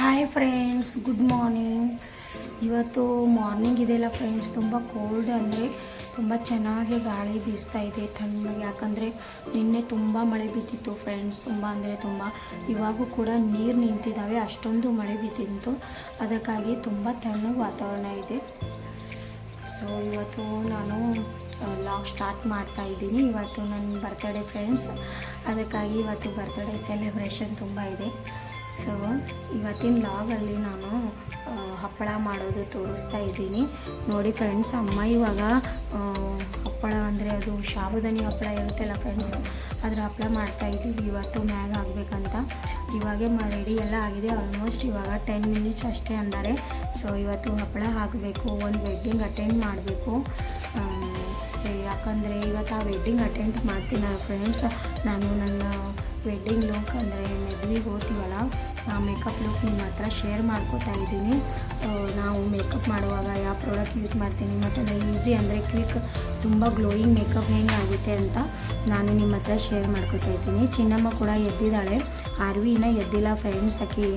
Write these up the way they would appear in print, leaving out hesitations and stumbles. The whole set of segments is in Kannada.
Hi friends, good morning. ಇವತ್ತು ಮಾರ್ನಿಂಗ್ ಇದೆಯಲ್ಲ ಫ್ರೆಂಡ್ಸ್, ತುಂಬ ಕೋಲ್ಡ್ ಅಂದರೆ ತುಂಬ ಚೆನ್ನಾಗಿ ಗಾಳಿ ಬೀಸ್ತಾ ಇದೆ ತಣ್ಣಗೆ. ಯಾಕಂದರೆ ನಿನ್ನೆ ತುಂಬ ಮಳೆ ಬಿದ್ದಿತ್ತು ಫ್ರೆಂಡ್ಸ್, ತುಂಬ ಅಂದರೆ ತುಂಬ. ಇವಾಗೂ ಕೂಡ ನೀರು ನಿಂತಿದ್ದಾವೆ, ಅಷ್ಟೊಂದು ಮಳೆ ಬಿದ್ದಿತ್ತು. ಅದಕ್ಕಾಗಿ ತುಂಬ ತಣ್ಣಗೆ ವಾತಾವರಣ ಇದೆ. ಸೊ ಇವತ್ತು ನಾನು ಲಾಗ್ ಸ್ಟಾರ್ಟ್ ಮಾಡ್ತಾ ಇದ್ದೀನಿ. ಇವತ್ತು ನನ್ನ ಬರ್ತ್ಡೇ ಫ್ರೆಂಡ್ಸ್, ಅದಕ್ಕಾಗಿ ಇವತ್ತು ಬರ್ತ್ಡೇ ಸೆಲೆಬ್ರೇಷನ್ ತುಂಬ ಇದೆ. ಸೊ ಇವತ್ತಿನ ಲಾಗಲ್ಲಿ ನಾನು ಹಪ್ಪಳ ಮಾಡೋದು ತೋರಿಸ್ತಾ ಇದ್ದೀನಿ. ನೋಡಿ ಫ್ರೆಂಡ್ಸ್, ಅಮ್ಮ ಇವಾಗ ಹಪ್ಪಳ ಅಂದರೆ ಅದು ಸಾಬುದಾನಿ ಹಪ್ಪಳ ಇರುತ್ತಲ್ಲ ಫ್ರೆಂಡ್ಸ್, ಅದರ ಹಪ್ಪಳ ಮಾಡ್ತಾಯಿದ್ದೀವಿ. ಇವತ್ತು ಮ್ಯಾಗ್ ಹಾಕ್ಬೇಕಂತ ಇವಾಗೇ ರೆಡಿ ಎಲ್ಲ ಆಗಿದೆ. ಆಲ್ಮೋಸ್ಟ್ ಇವಾಗ 10 ಮಿನಿಟ್ಸ್ ಅಷ್ಟೇ ಅಂದರೆ. ಸೊ ಇವತ್ತು ಹಪ್ಪಳ ಹಾಕಬೇಕು, ಒಂದು ವೆಡ್ಡಿಂಗ್ ಅಟೆಂಡ್ ಮಾಡಬೇಕು. ಯಾಕಂದರೆ ಇವತ್ತು ಆ ವೆಡ್ಡಿಂಗ್ ಅಟೆಂಡ್ ಮಾಡ್ತೀನಿ ಫ್ರೆಂಡ್ಸ್. ನಾನು ನನ್ನ ವೆಡ್ಡಿಂಗ್ ಲುಕ್ ಅಂದರೆ ಮೆದ್ಲಿಗೆ ಹೋಗ್ತೀವಲ್ಲ, ಆ ಮೇಕಪ್ ಲುಕ್ ನಿಮ್ಮ ಹತ್ರ ಶೇರ್ ಮಾಡ್ಕೋತಾ ಇದ್ದೀನಿ. ನಾವು ಮೇಕಪ್ ಮಾಡುವಾಗ ಯಾವ ಪ್ರಾಡಕ್ಟ್ ಯೂಸ್ ಮಾಡ್ತೀನಿ ಮತ್ತು ಅದು ಈಸಿ ಅಂದರೆ ಕ್ವಿಕ್, ತುಂಬ ಗ್ಲೋಯಿಂಗ್ ಮೇಕಪ್ ಹೆಂಗೆ ಆಗುತ್ತೆ ಅಂತ ನಾನು ನಿಮ್ಮ ಹತ್ರ ಶೇರ್ ಮಾಡ್ಕೋತಾ ಇದ್ದೀನಿ. ಚಿನ್ನಮ್ಮ ಕೂಡ ಎದ್ದಿದ್ದಾಳೆ, ಆರ್ವಿನ ಎದ್ದಿಲ್ಲ ಫ್ರೆಂಡ್ಸ್ ಆಕಿ.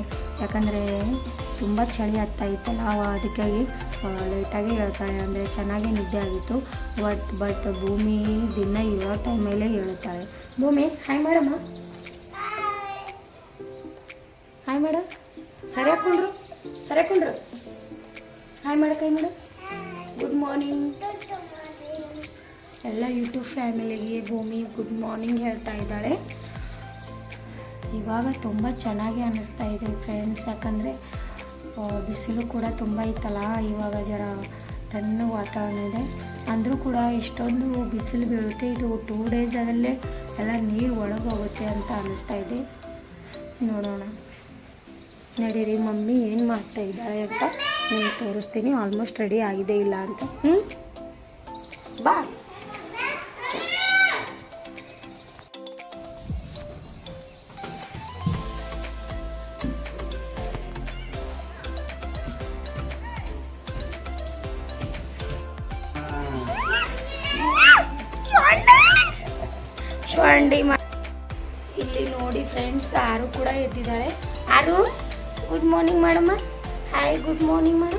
ಯಾಕಂದರೆ ತುಂಬ ಚಳಿ ಆಗ್ತಾ ಇತ್ತಲ್ಲ, ಅದಕ್ಕಾಗಿ ಲೇಟಾಗಿ ಹೇಳ್ತಾಳೆ. ಅಂದರೆ ಚೆನ್ನಾಗೇ ನಿದ್ದೆ ಆಗಿತ್ತು. ಬಟ್ ಭೂಮಿ ದಿನ ಇರೋ ಟೈಮಲ್ಲೇ ಹೇಳ್ತಾಳೆ. ಭೂಮಿ ಹಾಯ್ ಮಾಡಮ್ಮ, ಹಾಯ್ ಮಾಡ, ಸರಿಯಾಕೊಂಡ್ರು ಹಾಯ್ ಮಾಡ, ಕೈ ಮಾಡ. ಗುಡ್ ಮಾರ್ನಿಂಗ್ ಎಲ್ಲ ಯೂಟ್ಯೂಬ್ ಫ್ಯಾಮಿಲಿಗೆ ಭೂಮಿ ಗುಡ್ ಮಾರ್ನಿಂಗ್ ಹೇಳ್ತಾ ಇದ್ದಾಳೆ. ಇವಾಗ ತುಂಬ ಚೆನ್ನಾಗಿ ಅನ್ನಿಸ್ತಾ ಇದೆ ಫ್ರೆಂಡ್ಸ್. ಯಾಕಂದರೆ ಬಿಸಿಲು ಕೂಡ ತುಂಬ ಇತ್ತಲ್ಲ, ಇವಾಗ ಜರ ತಣ್ಣ ವಾತಾವರಣ ಇದೆ. ಅಂದರೂ ಕೂಡ ಇಷ್ಟೊಂದು ಬಿಸಿಲು ಬೀಳುತ್ತೆ. ಇದು 2 ಡೇಸಲ್ಲೇ ಎಲ್ಲ ನೀರು ಒಳಗೋಗುತ್ತೆ ಅಂತ ಅನ್ನಿಸ್ತಾ ಇದೆ. ನೋಡೋಣ ನಡೀರಿ, ಮಮ್ಮಿ ಏನು ಮಾಡ್ತಾ ಇದ್ದಾಳೆ ಅಂತ ನಿಮ್ಗೆ ತೋರಿಸ್ತೀನಿ. ಆಲ್ಮೋಸ್ಟ್ ರೆಡಿ ಆಗಿದೆ ಇಲ್ಲ ಅಂತ. ಬಾ. ಶ್ವಂಡಿ ಇಲ್ಲಿ ನೋಡಿ ಫ್ರೆಂಡ್ಸ್, ಆರು ಕೂಡ ಎದ್ದಿದ್ದಾಳೆ. ಆರು ಗುಡ್ ಮಾರ್ನಿಂಗ್ ಮಾಡಮ್ಮ. ಹಾಯ್ ಗುಡ್ ಮಾರ್ನಿಂಗ್ ಮಾಡು.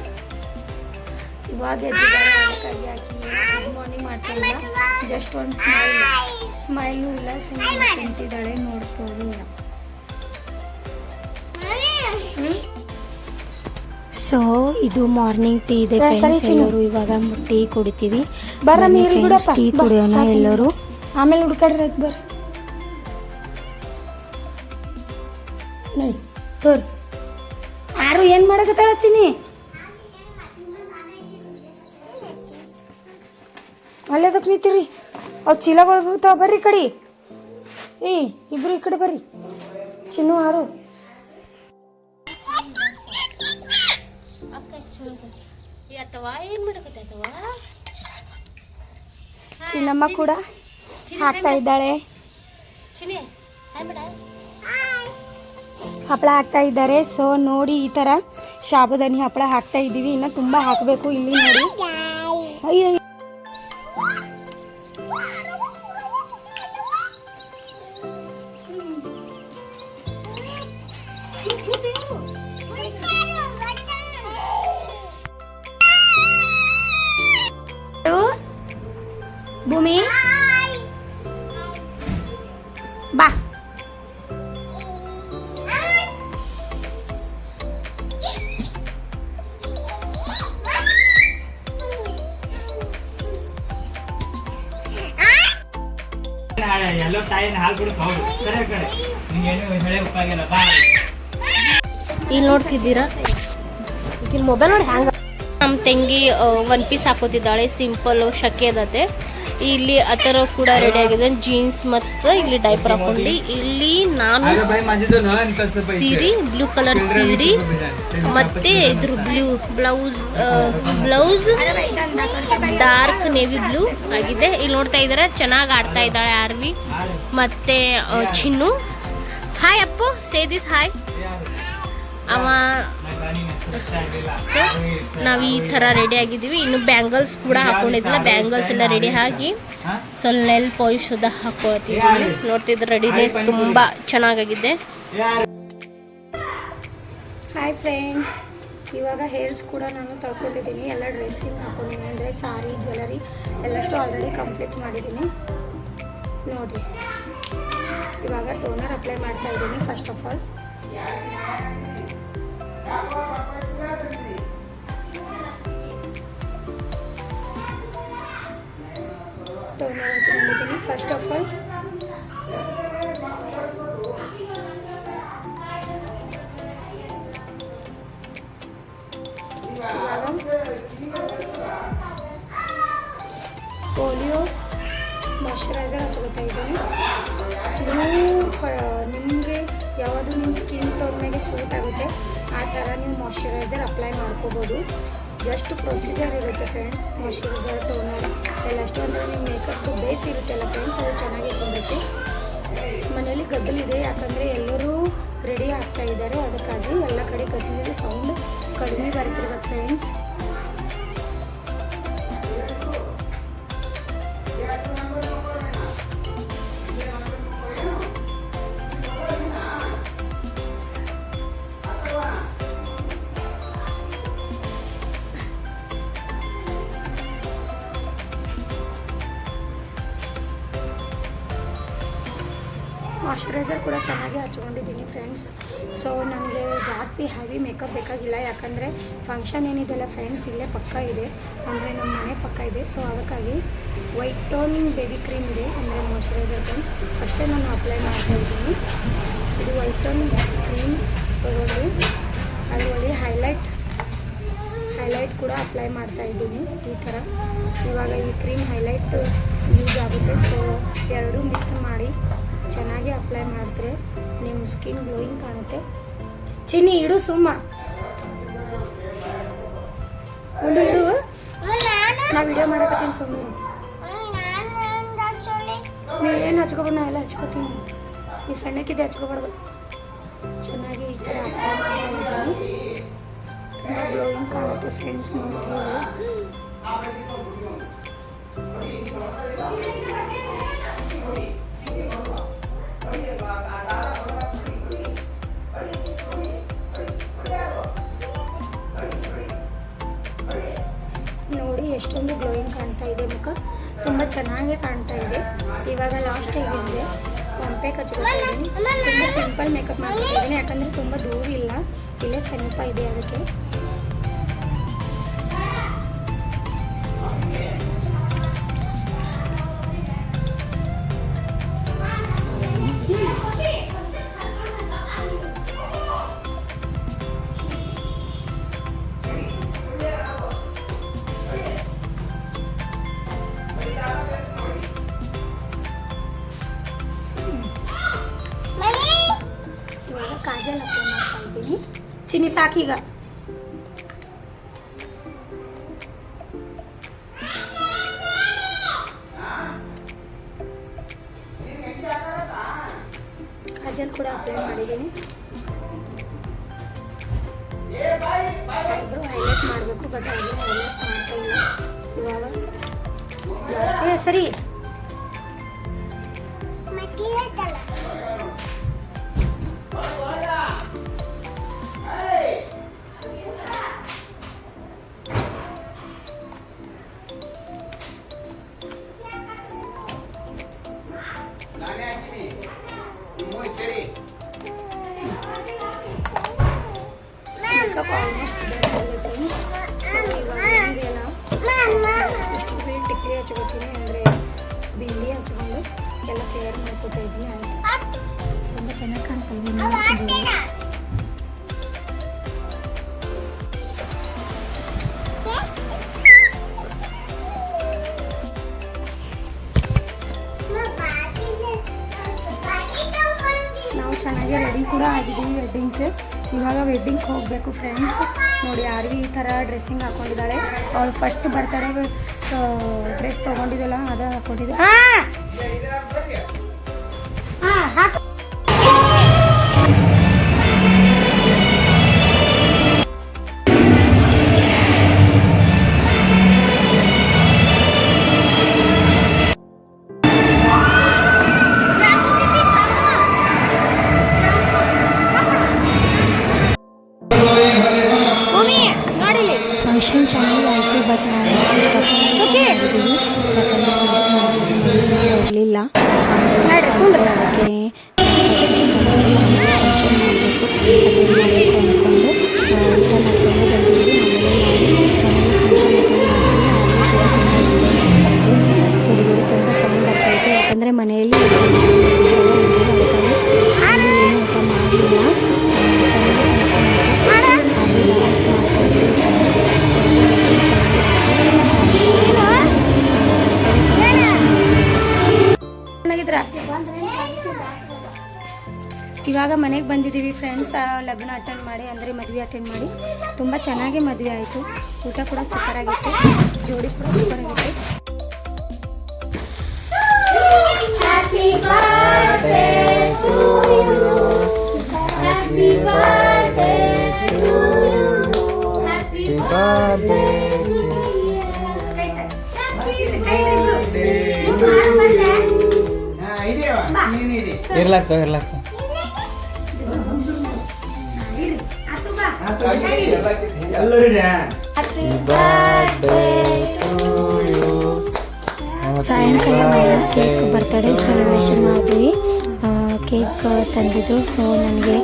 ಇವಾಗ ಎದ್ದಿದ್ದಾಳೆ, ಅದಕ್ಕಾಗಿ ಹಾಕಿ ಗುಡ್ ಮಾರ್ನಿಂಗ್ ಮಾಡ್ತಾ ಇಲ್ಲ. ಜಸ್ಟ್ ಒಂದು ಸ್ಮೈಲು ಇಲ್ಲ, ಸುಮ್ಮನೆ ಕುಂತಿದ್ದಾಳೆ. ನೋಡ್ಬೋದು. ಸೊ ಇದು ಮಾರ್ನಿಂಗ್ ಟೀ ಇದೆ ಫ್ರೆಂಡ್ಸ್. ಎಲ್ಲರೂ ಇವಾಗ ಟೀ ಕುಡಿತೀವಿ. ಟೀ ಕುಡಿಯೋಣ ಎಲ್ಲರೂ, ಆಮೇಲೆ ಹುಡ್ಕಾಡ್ರಿ. ಬರ್ರಿ ನೋಡಿ ತೋರಿ. ಯಾರು ಏನು ಮಾಡಕತ್ತಾಳ ಚಿನ್ನಿ? ಅಲ್ಲೇದಕ್ಕೆ ನಿಂತೀರಿ? ಅವು ಚೀಲಗಳು ಬರ್ತಾವ. ಬರ್ರಿ ಕಡೆ, ಇಬ್ರು ಈ ಕಡೆ ಬರ್ರಿ. ಚಿನ್ನು ಆರು ಚಿನ್ನಮ್ಮ ಕೂಡ ಹಾಕ್ತಾ ಇದ್ದಾಳೆ. ಹಪ್ಪಳ ಹಾಕ್ತಾ ಇದ್ದಾರೆ. ಸೊ ನೋಡಿ, ಈ ಥರ ಸಾಬುದಾನಿ ಹಪ್ಪಳ ಹಾಕ್ತಾ ಇದ್ದೀವಿ. ಇನ್ನು ತುಂಬ ಹಾಕಬೇಕು. ಇಲ್ಲಿ ನೋಡಿ, ಅಯ್ಯೋ ಭೂಮಿ ಬಾ. ಎಲ್ಲೋ ತಾಯಿನ ಹಾಲು ಕೂಡ ಕಡೆ ಇಲ್ಲಿ ನೋಡ್ತಿದ್ದೀರಾ, ಈಗ ಮೊಬೈಲ್ ನೋಡಿ ಹ್ಯಾಂಗ. ನಮ್ಮ ತಂಗಿ 1 ಪೀಸ್ ಹಾಕೋತಿದ್ದಾಳೆ, ಸಿಂಪಲ್ ಶಕೆ ಅದತೆ. ಇಲ್ಲಿ ಆ ಥರ ಕೂಡ ರೆಡಿ ಆಗಿದೆ, ಜೀನ್ಸ್ ಮತ್ತು ಇಲ್ಲಿ ಡೈಪರ್ ಹಾಕೊಂಡು. ಇಲ್ಲಿ ನಾನು ಸೀರೆ, ಬ್ಲೂ ಕಲರ್ ಸೀರೆ ಮತ್ತೆ ಇದ್ರ ಬ್ಲೌಸ್ ಡಾರ್ಕ್ ನೇವಿ ಬ್ಲೂ ಆಗಿದೆ. ಇಲ್ಲಿ ನೋಡ್ತಾ ಇದ್ದಾರೆ, ಚೆನ್ನಾಗಿ ಆಡ್ತಾ ಇದ್ದಾಳೆ ಆರ್ವಿ ಮತ್ತೆ Chinnu. Hi Appu, say this hi. ಅವ ನಾವು ಈ ಥರ ರೆಡಿ ಆಗಿದ್ದೀವಿ. ಇನ್ನು ಬ್ಯಾಂಗಲ್ಸ್ ಕೂಡ ಹಾಕೊಂಡಿದ್ದಿಲ್ಲ, ಬ್ಯಾಂಗಲ್ಸ್ ಎಲ್ಲ ರೆಡಿ ಆಗಿ ಸ್ವಲ್ಪ ನೆಲ್ ಪಾಲಿಶ್ ಹಾಕೊಳ್ತಿದ್ದೀವಿ. ನೋಡ್ತಿದ್ರೆ ರೆಡಿನೆಸ್ ತುಂಬ ಚೆನ್ನಾಗಿದೆ. ಹಾಯ್ ಫ್ರೆಂಡ್ಸ್, ಇವಾಗ ಹೇರ್ಸ್ ಕೂಡ ನಾನು ತಗೊಂಡಿದ್ದೀನಿ. ಎಲ್ಲ ಡ್ರೆಸ್ಸಿಂಗ್ ಹಾಕೊಂಡಿದ್ದೀನಿ, ಅಂದರೆ ಸಾರಿ ಜ್ಯುವೆಲರಿ ಎಲ್ಲಷ್ಟು ಆಲ್ರೆಡಿ ಕಂಪ್ಲೀಟ್ ಮಾಡಿದ್ದೀನಿ. ನೋಡಿ, ಇವಾಗ ಟೋನರ್ ಅಪ್ಲೈ ಮಾಡ್ತಾ ಇದ್ದೀನಿ. ಫಸ್ಟ್ ಆಫ್ ಆಲ್ ಟೋನರ್ ಹಚ್ಕೊಂಡಿದ್ದೀನಿ. ಫಸ್ಟ್ ಆಫ್ ಆಲ್ ಪೋಲಿಯೋ ಮಾಯ್ಶ್ಚರೈಸರ್ ಹಚ್ಕೊತಾ ಇದ್ದೀನಿ. ನಿಮಗೆ ಯಾವುದು ನಿಮ್ಮ ಸ್ಕಿನ್ ಟೋನ್ ಮೇಲೆ ಸೂಟ್ ಆಗುತ್ತೆ ಆ ಥರ ನೀವು ಮಾಯ್ಶ್ಚರೈಸರ್ ಅಪ್ಲೈ ಮಾಡ್ಕೋಬೋದು. ಜಸ್ಟ್ ಪ್ರೊಸೀಜರ್ ಇರುತ್ತೆ ಫ್ರೆಂಡ್ಸ್. ಮಾಯ್ಶ್ಚರೈಸರ್ ಟೋನರ್ ಎಲ್ಲಷ್ಟು ಅಂದರೆ ನಿಮ್ಮ ಮೇಕಪ್ ಬೇಸ್ ಇರುತ್ತಲ್ಲ ಫ್ರೆಂಡ್ಸ್, ಅದು ಚೆನ್ನಾಗಿ ಕೊಂಡುತ್ತೆ. ಮನೇಲಿ ಗದ್ದಲಿದೆ, ಯಾಕಂದರೆ ಎಲ್ಲರೂ ರೆಡಿ ಆಗ್ತಾ ಇದ್ದಾರೆ, ಅದಕ್ಕಾಗಿ ಎಲ್ಲ ಕಡೆ ಗದ್ದಲಿದೆ. ಸೌಂಡ್ ಕಡಿಮೆ ಬರ್ತಿರ್ಬೇಕು ಫ್ರೆಂಡ್ಸ್. ಮಾಯ್ಶ್ಚರೈಸರ್ ಕೂಡ ಚೆನ್ನಾಗಿ ಹಚ್ಕೊಂಡಿದ್ದೀನಿ ಫ್ರೆಂಡ್ಸ್. ಸೊ ನನಗೆ ಜಾಸ್ತಿ ಹೆವಿ ಮೇಕಪ್ ಬೇಕಾಗಿಲ್ಲ, ಯಾಕಂದರೆ ಫಂಕ್ಷನ್ ಏನಿದೆಯಲ್ಲ ಫ್ರೆಂಡ್ಸ್, ಇಲ್ಲೇ ಪಕ್ಕ ಇದೆ, ಅಂದರೆ ನಮ್ಮ ಮನೆ ಪಕ್ಕ ಇದೆ. ಸೊ ಅದಕ್ಕಾಗಿ ವೈಟ್ ಟೋನ್ ಬೇಬಿ ಕ್ರೀಮ್ ಇದೆ, ಅಂದರೆ ಮಾಯ್ಶ್ಚರೈಸರ್ ಟೋನ್ ಅಷ್ಟೇ ನಾನು ಅಪ್ಲೈ ಮಾಡ್ತಾಯಿದ್ದೀನಿ. ಇದು ವೈಟ್ ಟೋನ್ ಕ್ರೀಮ್ ತೊಗೊಂಡು ಅದರಲ್ಲಿ ಹೈಲೈಟ್ ಕೂಡ ಅಪ್ಲೈ ಮಾಡ್ತಾಯಿದ್ದೀನಿ ಈ ಥರ. ಇವಾಗ ಈ ಕ್ರೀಮ್ ಹೈಲೈಟ್ ಯೂಸ್ ಆಗುತ್ತೆ. ಸೊ ಎರಡೂ ಮಿಕ್ಸ್ ಮಾಡಿ ಚೆನ್ನಾಗಿ ಅಪ್ಲೈ ಮಾಡಿದ್ರೆ ನಿಮ್ಮ ಸ್ಕಿನ್ ಗ್ಲೋಯಿಂಗ್ ಕಾಣುತ್ತೆ. ಚಿನ್ನಿ ಇಡು, ಸುಮ್ಮ ಉಂಡು ಇಡು, ನಾ ವಿಡಿಯೋ ಮಾಡಕತ್ತೀನಿ. ಸುಮ್ಮನೆ ನೀವೇನು ಹಚ್ಕೊಬಾರ್ದು, ನಾ ಎಲ್ಲ ಹಚ್ಕೋತೀನಿ. ಈ ಸಣ್ಣಕ್ಕಿದೆ ಹಚ್ಕೊಬಾರ್ದು. ಚೆನ್ನಾಗಿ ಈ ಥರ ಅಪ್ಲೈ ಮಾಡ್ತಾ ಇದ್ದೀನಿ. ತುಂಬ ಗ್ಲೋಯಿಂಗ್ ಕಾಣುತ್ತೆ ಫ್ರೆಂಡ್ಸ್. ನೋಡಿ ನೋಡಿ ಎಷ್ಟೊಂದು ಗ್ಲೋಯಿಂಗ್ ಕಾಣ್ತಾ ಇದೆ, ಮುಖ ತುಂಬ ಚೆನ್ನಾಗಿ ಕಾಣ್ತಾ ಇದೆ. ಇವಾಗ ಲಾಸ್ಟ್ ಇದೆ ಕಾಂಪ್ಯಾಕ್ಟ್ ಹಚ್ಕೊತಾ ಇದ್ದೀನಿ. ತುಂಬ ಸಿಂಪಲ್ ಮೇಕಪ್ ಮಾಡ್ತಾ ಇದ್ದೀನಿ, ಯಾಕಂದರೆ ತುಂಬ ದೂರ ಇಲ್ಲ, ಇಲ್ಲೇ ಸಮೀಪ ಇದೆ, ಅದಕ್ಕೆ. ಕಾಜಲ್ ಅಪ್ಲೈ ಮಾಡ್ತಾ ಇದ್ದೀನಿ. ಚಿನ್ನಿ ಸಾಕೀಗ. ಕಾಜಲ್ ಕೂಡ ಅಪ್ಲೈ ಮಾಡಿದ್ದೀನಿ. ಐಬ್ರೋ ಹೈಲೈಟ್ ಮಾಡಬೇಕು, ಬಟ್ ಐಬ್ರೋ ಹೈಲೈಟ್ ಮಾಡ್ತಾ ಇಲ್ಲ. ಇವಾಗ ಲಾಸ್ಟ್ ಸರಿ ಮೇಕಪ್ ಆಲ್ಮೋಸ್ಟ್ ಇದೆ ಫ್ರೆಂಡ್ಸ್. ಸೊ ಇವಾಗ ಇದೆಯಲ್ಲ ಇಷ್ಟು ಫೀಲ್ ಟಿಕ್ಲಿ ಹಚ್ಕೋತೀನಿ, ಅಂದರೆ ಬಿಂದಿ ಹಚ್ಕೊಂಡು ಎಲ್ಲ ಕೇರ್ ಮಾಡ್ಕೊತಾ ಇದ್ದೀನಿ. ಆಯಿತು, ತುಂಬ ಚೆನ್ನಾಗಿ ಕಾಣ್ತಾ ಇದ್ದೀನಿ. ನಾವು ಚೆನ್ನಾಗಿ ರೆಡಿ ಕೂಡ ಆಗಿದ್ದೀವಿ ವೆಡ್ಡಿಂಗ್ಗೆ. ಇವಾಗ ವೆಡ್ಡಿಂಗ್ಗೆ ಹೋಗಬೇಕು ಫ್ರೆಂಡ್ಸ್. ನೋಡಿ, ಆರ್ವಿ ಈ ಥರ ಡ್ರೆಸ್ಸಿಂಗ್ ಹಾಕ್ಕೊಂಡಿದ್ದಾಳೆ. ಅವಳು ಫಸ್ಟ್ ಬರ್ತಡೇ ಡ್ರೆಸ್ ತೊಗೊಂಡಿದ್ದಲ್ಲ, ಅದು ಹಾಕ್ಕೊಂಡಿದ್ದೆ. ಹಾಂ ಬಟ್ ನಾವು ಇರಲಿಲ್ಲ ಅದಕ್ಕೆ ಫಂಕ್ಷನ್ ಮಾಡಬೇಕು ಅಂದ್ಕೊಂಡು ಊಟ ಮಾಡ್ಕೊಂಡು ಬಂದಿದ್ವಿ. ಹುಡುಗರು ತುಂಬ ಸೌಂಡ್ ಬರ್ತಾಯಿತ್ತು, ಯಾಕಂದರೆ ಮನೆಯಲ್ಲಿ ಏನು ಊಟ ಮಾಡಲಿಲ್ಲ. ಚೆನ್ನಾಗಿ ಫಂಕ್ಷನ್ ಆಯಿತು, ಡ್ಯಾನ್ಸ್ ಮಾಡ್ತಾಯಿದ್ರು. ಚೆನ್ನಾಗಿದ್ರ. ಇವಾಗ ಮನೆಗೆ ಬಂದಿದ್ದೀವಿ ಫ್ರೆಂಡ್ಸ್. ಲಗ್ನ ಅಟೆಂಡ್ ಮಾಡಿ ಅಂದರೆ ಮದುವೆ ಅಟೆಂಡ್ ಮಾಡಿ ತುಂಬ ಚೆನ್ನಾಗಿ ಮದುವೆ ಆಯಿತು. ಊಟ ಕೂಡ ಸೂಪರ್ ಆಗಿತ್ತು, ಜೋಡಿ ಕೂಡ ಸೂಪರ್ ಆಗಿತ್ತು. Happy birthday to you. Happy birthday to you. Happy birthday to you. ಇರ್ಲಾಗ್ತಾವ ಎಲ್ಲರೂ ಸಾಯಂಕಾಲ ನಾವು ಕೇಕ್ ಬರ್ತ್ಡೇ ಸೆಲೆಬ್ರೇಷನ್ ಮಾಡಿದ್ವಿ. ಕೇಕ್ ತಂದಿದ್ರು. ಸೊ ನನಗೆ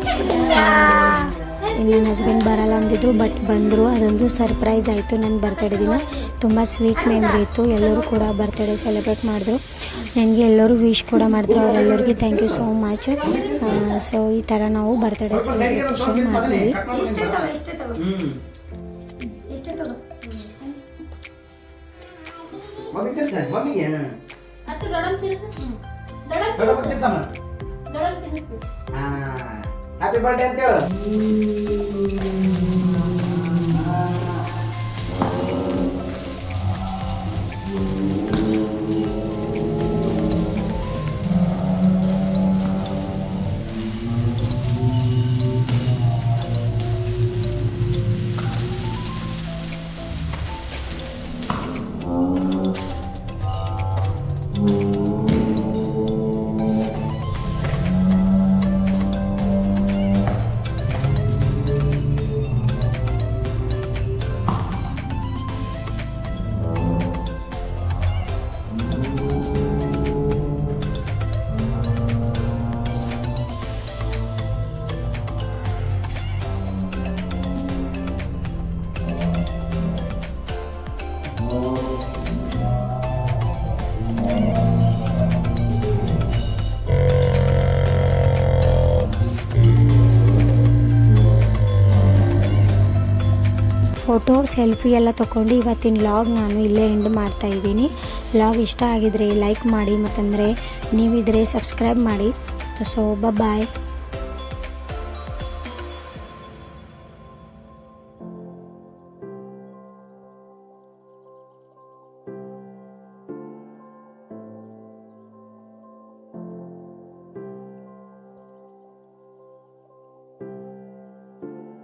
ನನ್ನ ಹಸ್ಬೆಂಡ್ ಬರಲ್ಲ ಅಂದಿದ್ರು, ಬಟ್ ಬಂದರು. ಅದೊಂದು ಸರ್ಪ್ರೈಸ್ ಆಯಿತು. ನನ್ನ ಬರ್ತ್ಡೇ ದಿನ ತುಂಬ ಸ್ವೀಟ್ ಮೆಮರಿ ಇತ್ತು. ಎಲ್ಲರೂ ಕೂಡ ಬರ್ತ್ಡೇ ಸೆಲೆಬ್ರೇಟ್ ಮಾಡಿದ್ರು. ನನಗೆ ಎಲ್ಲರೂ ವಿಶ್ ಕೂಡ ಮಾಡಿದ್ರು. ಅವರೆಲ್ಲರಿಗೂ thank you so much. So ಈ ಥರ ನಾವು ಬರ್ತ್ಡೇ ಸೆಲೆಬ್ರೇಷನ್ ಮಾಡಿದ್ವಿ. ಹ್ಯಾಪಿ ಬರ್ಡೇ ಅಂತ ಹೇಳು. ಫೋಟೋ ಸೆಲ್ಫಿ ಎಲ್ಲ ತೊಗೊಂಡು ಇವತ್ತಿನ ವ್ಲಾಗ್ ನಾನು ಇಲ್ಲೇ ಎಂಡ್ ಮಾಡ್ತಾ ಇದ್ದೀನಿ. ವ್ಲಾಗ್ ಇಷ್ಟ ಆಗಿದ್ರೆ ಲೈಕ್ ಮಾಡಿ, ಮತ್ತಂದರೆ ನೀವಿದ್ರೆ ಸಬ್ಸ್ಕ್ರೈಬ್ ಮಾಡಿ. So bye.